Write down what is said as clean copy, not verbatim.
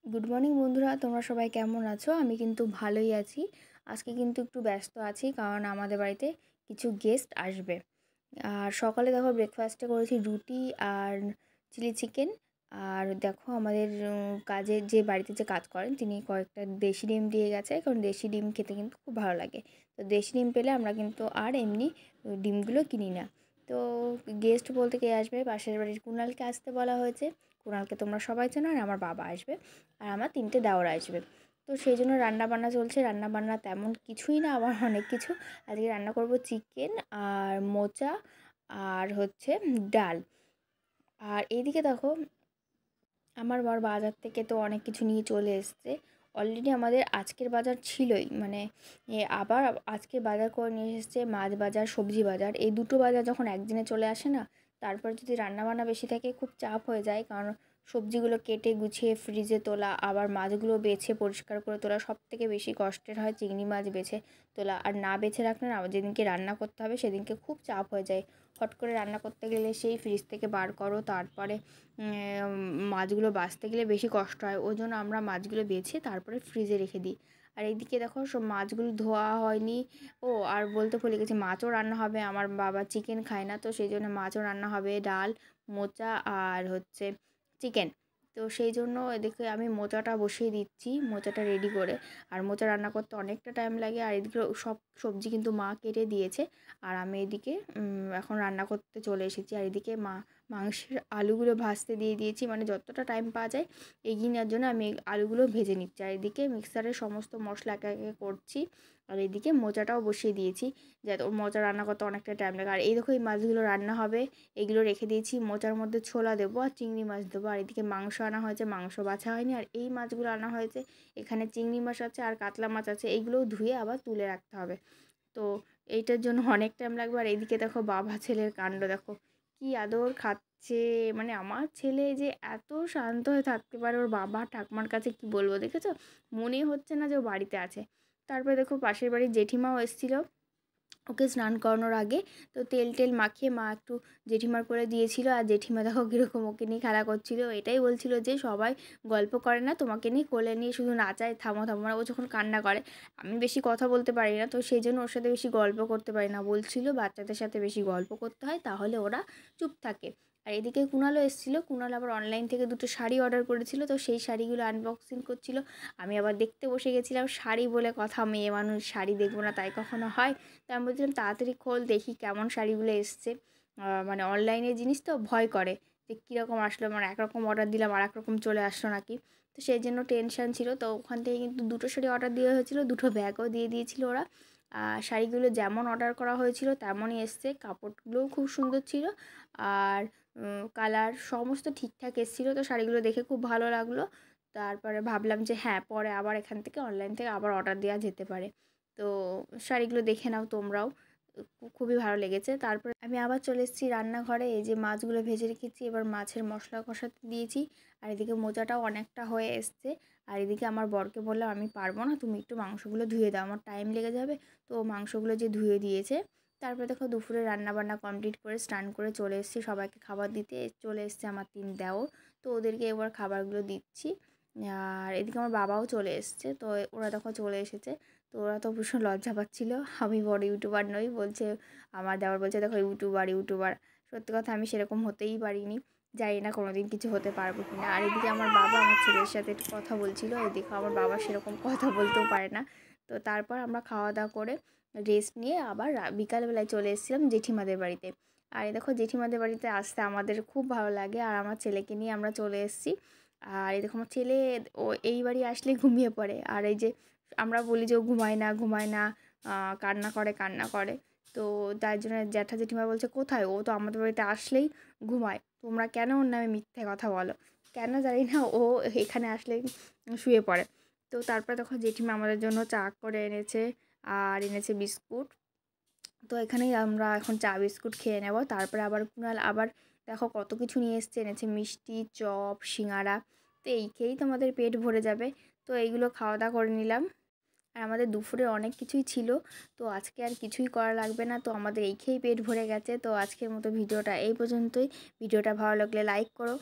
Good morning বন্ধুরা, তোমরা সবাই কেমন আছো? আমি কিন্তু ভালোই আছি। আজকে কিন্তু একটু ব্যস্ত আছি, কারণ আমাদের বাড়িতে কিছু গেস্ট আসবে। আর সকালে দেখো ব্রেকফাস্টে করেছি রুটি আর চিলি চিকেন। আর দেখো আমাদের কাজের যে বাড়িতে যে কাজ করেন তিনি কয়েকটা দেশি ডিম দিয়ে গেছে, কারণ দেশি ডিম খেতে কিন্তু খুব ভালো লাগে। তো দেশি ডিম পেলে আমরা কিন্তু আর এমনি ডিমগুলো কিনি না। তো গেস্ট বলতে কে আসবে? পাশের বাড়ির কুণালকে আসতে বলা হয়েছে। কুণালকে তোমরা সবাই চেনো। আর আমার বাবা আসবে, আর আমার 3টে দেওর আসবে। তো সেই জন্য রান্নাবান্না চলছে। রান্নাবান্না তেমন কিছুই না, আবার অনেক কিছু। আজকে রান্না করব চিকেন আর মোচা আর হচ্ছে ডাল। আর এইদিকে দেখো আমার বর বাজার থেকে তো অনেক কিছু নিয়ে চলে এসছে। অলরেডি আমাদের আজকের বাজার ছিলই, মানে আবার আজকে বাজার করে নিয়ে এসেছে মাছ বাজার, সবজি বাজার। এই দুটো বাজার যখন একদিনে চলে আসে না, তারপর যদি রান্নাবান্না বেশি থাকে খুব চাপ হয়ে যায়। কারণ সবজিগুলো কেটে গুছিয়ে ফ্রিজে তোলা, আবার মাছগুলো বেছে পরিষ্কার করে তোলা, সব থেকে বেশি কষ্টের হয় চিংড়ি মাছ বেছে তোলা। আর না বেছে রাখলে না, যেদিনকে রান্না করতে হবে সেদিনকে খুব চাপ হয়ে যায়। হট করে রান্না করতে গেলে সেই ফ্রিজ থেকে বার করো, তারপরে মাছগুলো বাছতে গেলে বেশি কষ্ট হয়। ওই জন্য আমরা মাছগুলো বেছে তারপরে ফ্রিজে রেখে দিই। আর এইদিকে দেখো সব মাছগুলো ধোয়া হয়নি। ও আর বলতে ভুলে গেছি, মাছও রান্না হবে। আমার বাবা চিকেন খায় না, তো সেই জন্য মাছও রান্না হবে, ডাল, মোচা আর হচ্ছে চিকেন। তো সেই জন্য এদিকে আমি মোচাটা বসিয়ে দিচ্ছি, মোচাটা রেডি করে। আর মোচা রান্না করতে অনেকটা টাইম লাগে। আর এদিকে সব সবজি কিন্তু মা কেটে দিয়েছে। আর আমি এদিকে এখন রান্না করতে চলে এসেছি। আর এদিকে মাংসের আলুগুলো ভাজতে দিয়ে দিয়েছি, মানে যতটা টাইম পাওয়া যায় এগিয়ে নেওয়ার জন্য আমি আলুগুলো ভেজে নিচ্ছি। আর এদিকে মিক্সারের সমস্ত মশলা একে একে করছি। আর এদিকে মোচাটাও বসিয়ে দিয়েছি, যাতে ওর মোচা রান্না করতে অনেকটা টাইম লাগে। আর এই দেখো এই মাছগুলো রান্না হবে, এগুলো রেখে দিয়েছি। মোচার মধ্যে ছোলা দেবো আর চিংড়ি মাছ দেবো। আর এদিকে মাংস আনা হয়েছে, মাংস বাছা হয়নি। আর এই মাছগুলো আনা হয়েছে, এখানে চিংড়ি মাছ আছে আর কাতলা মাছ আছে, এইগুলোও ধুয়ে আবার তুলে রাখতে হবে। তো এইটার জন্য অনেক টাইম লাগবে। আর এইদিকে দেখো বাবা ছেলের কাণ্ড দেখো, কি আদর খাচ্ছে। মানে আমার ছেলে যে এত শান্ত হয়ে থাকতে পারে ওর বাবা ঠাকুমার কাছে, কি বলবো, দেখেছো? মনেই হচ্ছে না যে ও বাড়িতে আছে। তারপরে দেখো পাশের বাড়ির জেঠিমাও এসেছিলো ওকে স্নান করানোর আগে। তো তেল টেল মাখিয়ে মা একটু জেঠিমার করে দিয়েছিল। আর জেঠিমা দেখো কীরকম ওকে নিয়ে খেলা করছিল। এটাই বলছিল যে সবাই গল্প করে না, তোমাকে নিয়ে কোলে নিয়ে শুধু নাচায়, থামো থামো। মানে ও যখন কান্না করে, আমি বেশি কথা বলতে পারি না, তো সেই জন্য ওর সাথে বেশি গল্প করতে পারি না। বলছিল বাচ্চাদের সাথে বেশি গল্প করতে হয়, তাহলে ওরা চুপ থাকে। আর এদিকে কুণালও এসেছিলো। কুণাল আবার অনলাইন থেকে 2টো শাড়ি অর্ডার করেছিল, তো সেই শাড়িগুলো আনবক্সিং করছিল। আমি আবার দেখতে বসে গেছিলাম। শাড়ি বলে কথা, মেয়ে মানুষ শাড়ি দেখবো না তাই কখনো হয়? তো আমি বলছিলাম তাড়াতাড়ি খোল দেখি কেমন শাড়িগুলো এসছে। মানে অনলাইনের জিনিস তো ভয় করে যে কীরকম আসলো, মানে একরকম অর্ডার দিলাম আর একরকম চলে আসলো নাকি। তো সেই জন্য টেনশান ছিল। তো ওখান থেকে কিন্তু 2টো শাড়ি অর্ডার দেওয়া হয়েছিল, 2টো ব্যাগও দিয়ে দিয়েছিল ওরা। শাড়িগুলো যেমন অর্ডার করা হয়েছিল তেমনই এসছে। কাপড়গুলোও খুব সুন্দর ছিল, আর কালার সমস্ত ঠিকঠাক এসেছিলো। তো শাড়িগুলো দেখে খুব ভালো লাগলো। তারপরে ভাবলাম যে হ্যাঁ, পরে আবার এখান থেকে অনলাইন থেকে আবার অর্ডার দেওয়া যেতে পারে। তো শাড়িগুলো দেখে নাও তোমরাও, খুবই ভালো লেগেছে। তারপরে আমি আবার চলে এসেছি রান্নাঘরে। এই যে মাছগুলো ভেজে রেখেছি, এবার মাছের মশলা কষাতে দিয়েছি। আর এদিকে মোচাটাও অনেকটা হয়ে এসছে। আর এদিকে আমার বরকে বললাম আমি পারবো না, তুমি একটু মাংসগুলো ধুয়ে দাও, আমার টাইম লেগে যাবে। তো মাংসগুলো যে ধুয়ে দিয়েছে। তারপরে দেখো দুপুরে রান্নাবান্না কমপ্লিট করে স্নান করে চলে এসেছি সবাইকে খাবার দিতে। চলে এসছে আমার 3 দেওর, তো ওদেরকে এবার খাবারগুলো দিচ্ছি। আর এদিকে আমার বাবাও চলে এসছে। তো ওরা দেখো চলে এসেছে। তো ওরা তো ভীষণ লজ্জা পাচ্ছিল, আমি বড় ইউটিউবার নই বলছে। আমার দেওর বলছে দেখো ইউটিউবার ইউটিউবার। সত্যি কথা আমি সেরকম হতেই পারিনি, জানি না কোনো দিন কিছু হতে পারবো কি না। আর এদিকে আমার বাবা আমার ছেলের সাথে একটু কথা বলছিল। এদিকে আমার বাবা সেরকম কথা বলতেও পারে না। তো তারপর আমরা খাওয়া দাওয়া করে রেস্ট নিয়ে আবার বিকালবেলায় চলে এসেছিলাম জেঠিমাদের বাড়িতে। আর এই দেখো জেঠিমাদের বাড়িতে আসতে আমাদের খুব ভালো লাগে। আর আমার ছেলেকে নিয়ে আমরা চলে এসেছি। আর এই দেখো আমার ছেলে ও এই বাড়ি আসলে ঘুমিয়ে পড়ে। আর এই যে আমরা বলি যে ও ঘুমায় না ঘুমায় না, কান্না করে কান্না করে। তো তাই জন্য জ্যাঠা জেঠিমা বলছে কোথায়, ও তো আমাদের বাড়িতে আসলেই ঘুমায়, তোমরা কেন ওর নামে মিথ্যে কথা বলো? কেন জানি না, ও এখানে আসলেই শুয়ে পড়ে। তো তারপরে দেখো জেঠিমা আমাদের জন্য চা করে এনেছে, আর এনেছে বিস্কুট। তো এখানেই আমরা এখন চা বিস্কুট খেয়ে নেব। তারপরে আবার কুণাল আবার দেখো কত কিছু নিয়ে এসছে, এনেছে মিষ্টি, চপ, সিঙ্গারা। তো এই খেয়েই তো আমাদের পেট ভরে যাবে। তো এইগুলো খাওয়া দাওয়া করে নিলাম। আর আমাদের দুপুরে অনেক কিছুই ছিল, তো আজকে আর কিছুই করা লাগবে না। তো আমাদের এই খেয়েই পেট ভরে গেছে। তো আজকের মতো ভিডিওটা এই পর্যন্তই। ভিডিওটা ভালো লাগলে লাইক করো।